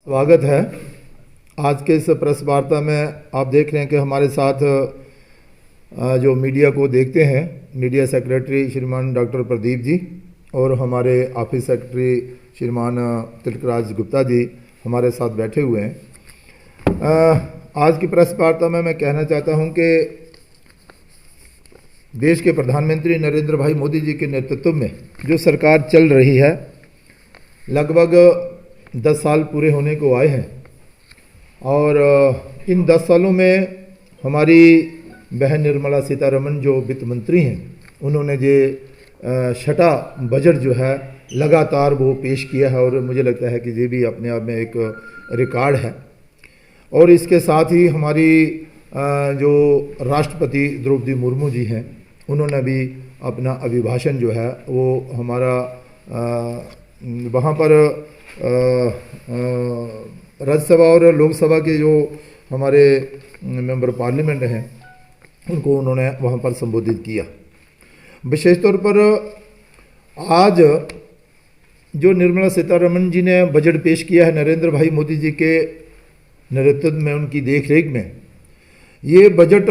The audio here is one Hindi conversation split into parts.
स्वागत है। आज के इस प्रेस वार्ता में आप देख रहे हैं कि हमारे साथ जो मीडिया को देखते हैं, मीडिया सेक्रेटरी श्रीमान डॉक्टर प्रदीप जी और हमारे ऑफिस सेक्रेटरी श्रीमान तिलकराज गुप्ता जी हमारे साथ बैठे हुए हैं। आज की प्रेस वार्ता में मैं कहना चाहता हूं कि देश के प्रधानमंत्री नरेंद्र भाई मोदी जी के नेतृत्व में जो सरकार चल रही है, लगभग 10 साल पूरे होने को आए हैं और इन 10 सालों में हमारी बहन निर्मला सीतारमण जो वित्त मंत्री हैं, उन्होंने जो छठा बजट जो है लगातार वो पेश किया है और मुझे लगता है कि ये भी अपने आप में एक रिकॉर्ड है। और इसके साथ ही हमारी जो राष्ट्रपति द्रौपदी मुर्मू जी हैं, उन्होंने भी अपना अभिभाषण जो है वो हमारा वहाँ पर राज्यसभा और लोकसभा के जो हमारे मेंबर पार्लियामेंट हैं, उनको उन्होंने वहाँ पर संबोधित किया। विशेष तौर पर आज जो निर्मला सीतारमण जी ने बजट पेश किया है नरेंद्र भाई मोदी जी के नेतृत्व में, उनकी देखरेख में, ये बजट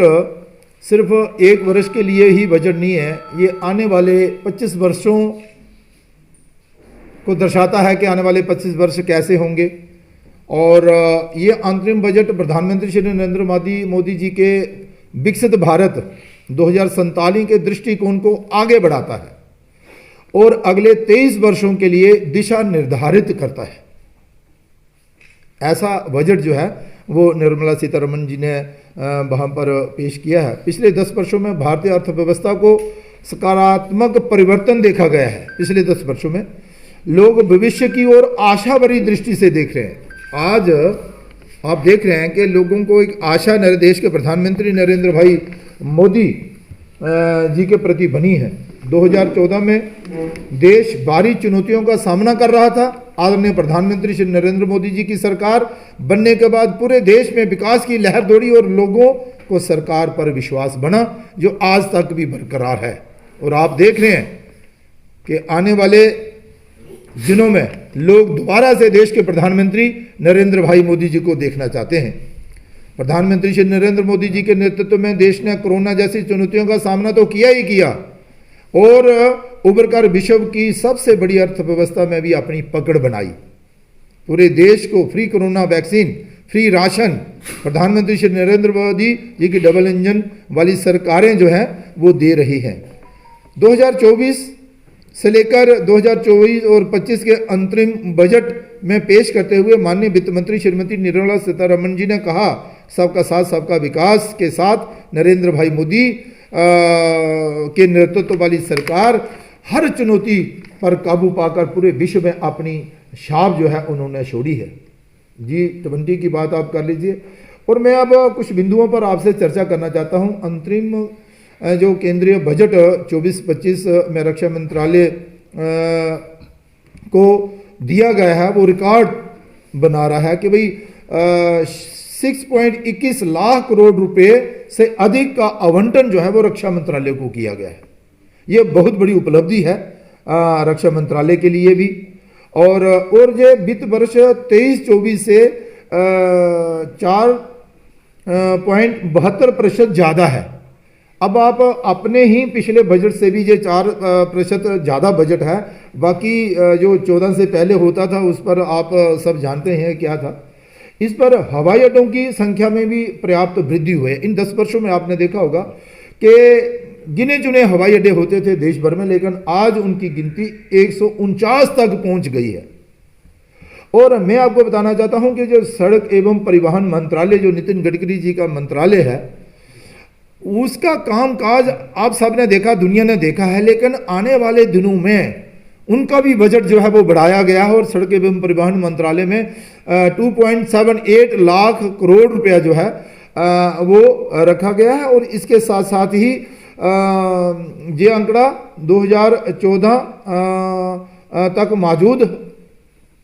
सिर्फ एक वर्ष के लिए ही बजट नहीं है, ये आने वाले 25 वर्षों को दर्शाता है कि आने वाले 25 वर्ष कैसे होंगे। और ये अंतरिम बजट प्रधानमंत्री श्री नरेंद्र मोदी जी के विकसित भारत 2047 के दृष्टिकोण को आगे बढ़ाता है और अगले 23 वर्षों के लिए दिशा निर्धारित करता है। ऐसा बजट जो है वो निर्मला सीतारमण जी ने वहाँ पर पेश किया है। पिछले 10 वर्षों में भारतीय अर्थव्यवस्था को सकारात्मक परिवर्तन देखा गया है। पिछले 10 वर्षों में लोग भविष्य की ओर आशा भरी दृष्टि से देख रहे हैं। आज आप देख रहे हैं कि लोगों को एक आशा देश के प्रधानमंत्री नरेंद्र भाई मोदी जी के प्रति बनी है। 2014 में देश भारी चुनौतियों का सामना कर रहा था। आदरणीय प्रधानमंत्री श्री नरेंद्र मोदी जी की सरकार बनने के बाद पूरे देश में विकास की लहर दौड़ी और लोगों को सरकार पर विश्वास बना, जो आज तक भी बरकरार है। और आप देख रहे हैं कि आने वाले दिनों में लोग दोबारा से देश के प्रधानमंत्री नरेंद्र भाई मोदी जी को देखना चाहते हैं। प्रधानमंत्री श्री नरेंद्र मोदी जी के नेतृत्व में देश ने कोरोना जैसी चुनौतियों का सामना तो किया ही किया और उभरकर विश्व की सबसे बड़ी अर्थव्यवस्था में भी अपनी पकड़ बनाई। पूरे देश को free corona vaccine, free ration प्रधानमंत्री श्री नरेंद्र मोदी जी की डबल इंजन वाली सरकारें जो हैं वो दे रही हैं। 2024 से लेकर 2024 और 25 के अंतरिम बजट में पेश करते हुए माननीय वित्त मंत्री श्रीमती निर्मला सीतारमण जी ने कहा, सबका साथ सबका विकास के साथ नरेंद्र भाई मोदी के नेतृत्व वाली सरकार हर चुनौती पर काबू पाकर पूरे विश्व में अपनी छाप जो है उन्होंने छोड़ी है। G20 की बात आप कर लीजिए। और मैं अब कुछ बिंदुओं पर आपसे चर्चा करना चाहता हूं। अंतरिम जो केंद्रीय बजट 24-25 में रक्षा मंत्रालय को दिया गया है, वो रिकॉर्ड बना रहा है कि भाई 6.21 लाख करोड़ रुपए से अधिक का आवंटन जो है वो रक्षा मंत्रालय को किया गया है। ये बहुत बड़ी उपलब्धि है रक्षा मंत्रालय के लिए भी। और ये वित्त वर्ष 23-24 से 4.72% ज़्यादा है। अब आप अपने ही पिछले बजट से भी ये 4% ज़्यादा बजट है। बाकी जो 14 से पहले होता था उस पर आप सब जानते हैं क्या था। इस पर हवाई अड्डों की संख्या में भी पर्याप्त वृद्धि हुई है। इन 10 वर्षों में आपने देखा होगा कि गिने चुने हवाई अड्डे होते थे देश भर में, लेकिन आज उनकी गिनती 149 तक पहुंच गई है। और मैं आपको बताना चाहता हूं कि जो सड़क एवं परिवहन मंत्रालय, जो नितिन गडकरी जी का मंत्रालय है, उसका कामकाज आप सब ने देखा, दुनिया ने देखा है। लेकिन आने वाले दिनों में उनका भी बजट जो है वो बढ़ाया गया है और सड़क एवं परिवहन मंत्रालय में 2.78 लाख करोड़ रुपया जो है वो रखा गया है। और इसके साथ साथ ही ये आंकड़ा 2014 तक मौजूद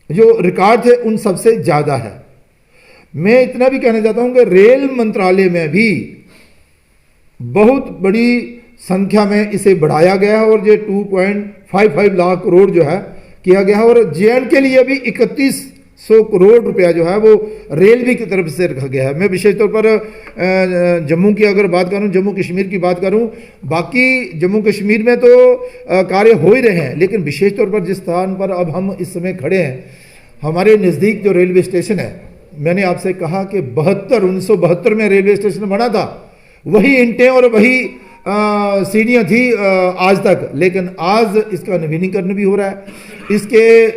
जो रिकॉर्ड थे उन सबसे ज़्यादा है। मैं इतना भी कहना चाहता हूं कि रेल मंत्रालय में भी बहुत बड़ी संख्या में इसे बढ़ाया गया है और ये 2.55 लाख करोड़ जो है किया गया है। और जेएंड के लिए भी 31 करोड़ रुपया जो है वो रेलवे की तरफ से रखा गया है। मैं विशेष तौर पर जम्मू की अगर बात करूं, जम्मू कश्मीर की बात करूं, बाकी जम्मू कश्मीर में तो कार्य हो ही रहे हैं, लेकिन विशेष तौर पर जिस स्थान पर अब हम इस समय खड़े हैं, हमारे नज़दीक जो रेलवे स्टेशन है, मैंने आपसे कहा कि 1972 में रेलवे स्टेशन बना था, वही ईंटें और वही सीढ़ियाँ थी आज तक, लेकिन आज इसका नवीनीकरण भी हो रहा है। इसके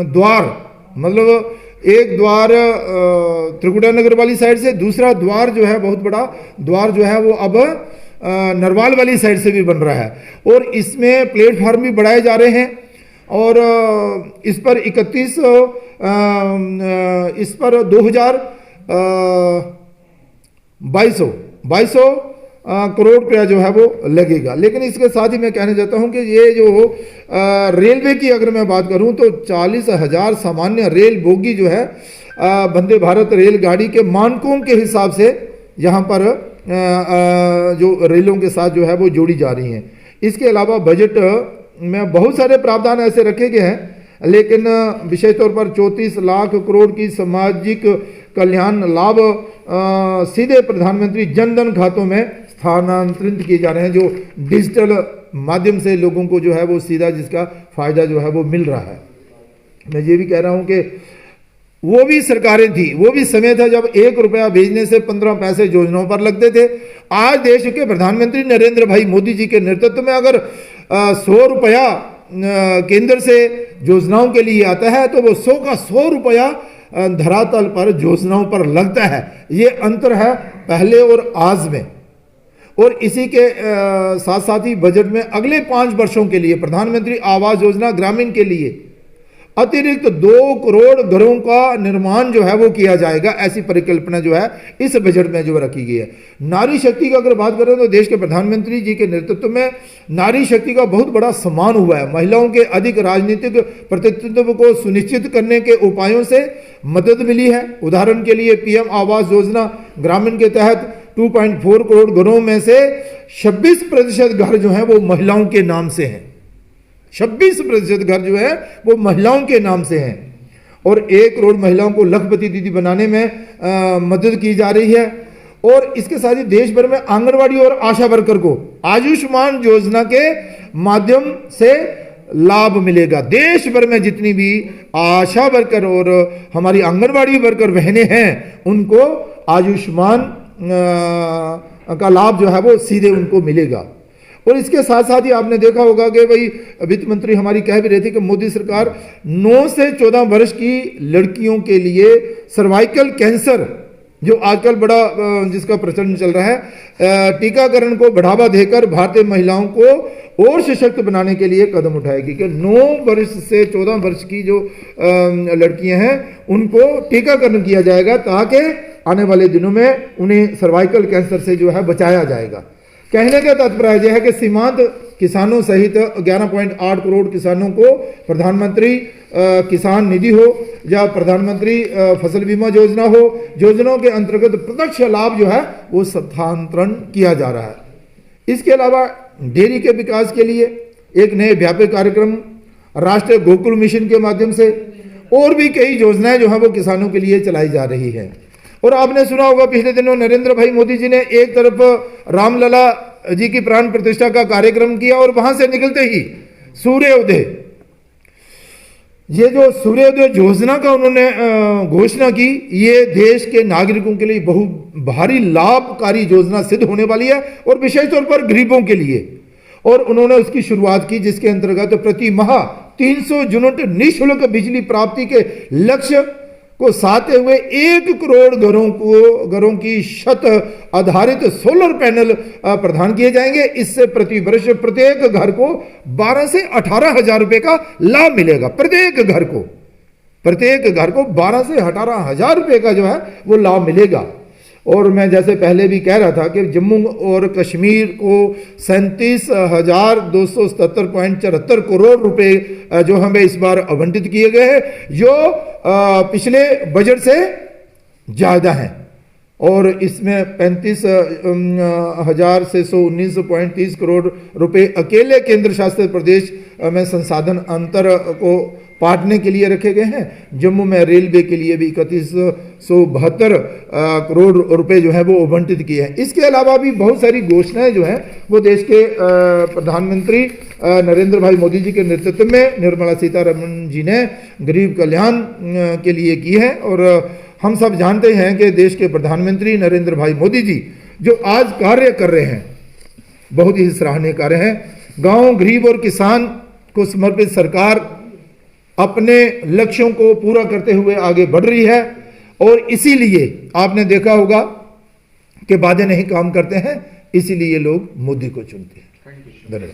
द्वार, मतलब एक द्वार त्रिकुटा नगर वाली साइड से, दूसरा द्वार जो है, बहुत बड़ा द्वार जो है वो अब नरवाल वाली साइड से भी बन रहा है, और इसमें प्लेटफार्म भी बढ़ाए जा रहे हैं, और इस पर 2200 करोड़ रुपया जो है वो लगेगा। लेकिन इसके साथ ही मैं कहना चाहता हूं कि ये जो रेलवे की अगर मैं बात करूं तो 40,000 सामान्य रेल बोगी जो है वंदे भारत रेलगाड़ी के मानकों के हिसाब से यहाँ पर जो रेलों के साथ जो है वो जोड़ी जा रही हैं। इसके अलावा बजट में बहुत सारे प्रावधान ऐसे रखे गए हैं, लेकिन विशेष तौर पर 34 लाख करोड़ की सामाजिक कल्याण लाभ सीधे प्रधानमंत्री जनधन खातों में स्थानांतरित किए जा रहे हैं, जो डिजिटल माध्यम से लोगों को जो है वो सीधा जिसका फायदा जो है वो मिल रहा है। मैं ये भी कह रहा हूं कि वो भी सरकारें थी, वो भी समय था जब 1 रुपया भेजने से 15 पैसे योजनाओं पर लगते थे। आज देश के प्रधानमंत्री नरेंद्र भाई मोदी जी के नेतृत्व में अगर 100 रुपया केंद्र से योजनाओं के लिए आता है तो वो 100 का 100 रुपया धरातल पर योजनाओं पर लगता है। ये अंतर है पहले और आज में। और इसी के साथ साथ ही बजट में अगले 5 वर्षों के लिए प्रधानमंत्री आवास योजना ग्रामीण के लिए अतिरिक्त 2 करोड़ घरों का निर्माण जो है वो किया जाएगा। ऐसी परिकल्पना जो है इस बजट में जो रखी गई है। नारी शक्ति की अगर बात करें तो देश के प्रधानमंत्री जी के नेतृत्व में नारी शक्ति का बहुत बड़ा सम्मान हुआ है। महिलाओं के अधिक राजनीतिक प्रतिनिधित्व को सुनिश्चित करने के उपायों से मदद मिली है। उदाहरण के लिए पीएम आवास योजना ग्रामीण के तहत 2.4 करोड़ घरों में से 26% घर जो है वो महिलाओं के नाम से हैं। 26% घर जो है वो महिलाओं के नाम से हैं, और 1 करोड़ महिलाओं को लखपति दीदी बनाने में मदद की जा रही है। और इसके साथ ही देश भर में आंगनवाड़ी और आशा वर्कर को आयुष्मान योजना के माध्यम से लाभ मिलेगा। देश भर में जितनी भी आशा वर्कर और हमारी आंगनवाड़ी वर्कर बहनें हैं उनको आयुष्मान का लाभ जो है वो सीधे उनको मिलेगा। और इसके साथ साथ ही आपने देखा होगा कि भाई वित्त मंत्री हमारी कह भी रहे थे कि मोदी सरकार 9 से 14 वर्ष की लड़कियों के लिए सर्वाइकल कैंसर जो आजकल बड़ा जिसका प्रचलन चल रहा है, टीकाकरण को बढ़ावा देकर भारतीय महिलाओं को और सशक्त बनाने के लिए कदम उठाएगी कि 9 वर्ष से 14 वर्ष की जो लड़कियां हैं उनको टीकाकरण किया जाएगा ताकि आने वाले दिनों में उन्हें सर्वाइकल कैंसर से जो है बचाया जाएगा। कहने का तात्पर्य यह है कि सीमांत किसानों सहित 11.8 करोड़ किसानों को प्रधानमंत्री किसान निधि हो या प्रधानमंत्री फसल बीमा योजना हो, योजनाओं के अंतर्गत प्रत्यक्ष लाभ जो है वो स्थानांतरण किया जा रहा है। इसके अलावा डेयरी के विकास के लिए एक नए व्यापक कार्यक्रम राष्ट्रीय गोकुल मिशन के माध्यम से और भी कई योजनाएं जो है वो किसानों के लिए चलाई जा रही है। और आपने सुना होगा पिछले दिनों नरेंद्र भाई मोदी जी ने एक तरफ रामलला जी की प्राण प्रतिष्ठा का कार्यक्रम किया और वहां से निकलते ही सूर्योदय, ये जो सूर्योदय योजना का उन्होंने घोषणा की, ये देश के नागरिकों के लिए बहुत भारी लाभकारी योजना सिद्ध होने वाली है और विशेष तौर पर गरीबों के लिए। और उन्होंने उसकी शुरुआत की जिसके अंतर्गत प्रति माह 300 यूनिट निःशुल्क बिजली प्राप्ति के लक्ष्य को साधते हुए 1 करोड़ घरों की छत आधारित सोलर पैनल प्रदान किए जाएंगे। इससे प्रति वर्ष प्रत्येक घर को 12 से 18,000 रुपए का लाभ मिलेगा। प्रत्येक घर को 12 से 18,000 रुपए का जो है वो लाभ मिलेगा। और मैं जैसे पहले भी कह रहा था कि जम्मू और कश्मीर को 37,277.74 करोड़ रुपए जो हमें इस बार आवंटित किए गए हैं, जो पिछले बजट से ज़्यादा हैं। और इसमें 35,619.30 करोड़ रुपए अकेले केंद्र शासित प्रदेश में संसाधन अंतर को पाटने के लिए रखे गए हैं। जम्मू में रेलवे के लिए भी 3172 करोड़ रुपए जो है वो आवंटित किए हैं। इसके अलावा भी बहुत सारी घोषणाएं जो हैं वो देश के प्रधानमंत्री नरेंद्र भाई मोदी जी के नेतृत्व में निर्मला सीतारमण जी ने गरीब कल्याण के लिए की है। और हम सब जानते हैं कि देश के प्रधानमंत्री नरेंद्र भाई मोदी जी जो आज कार्य कर रहे हैं बहुत ही सराहनीय कार्य है। गांव, गरीब और किसान को समर्पित सरकार अपने लक्ष्यों को पूरा करते हुए आगे बढ़ रही है। और इसीलिए आपने देखा होगा कि वादे नहीं काम करते हैं, इसीलिए लोग मोदी को चुनते हैं। धन्यवाद।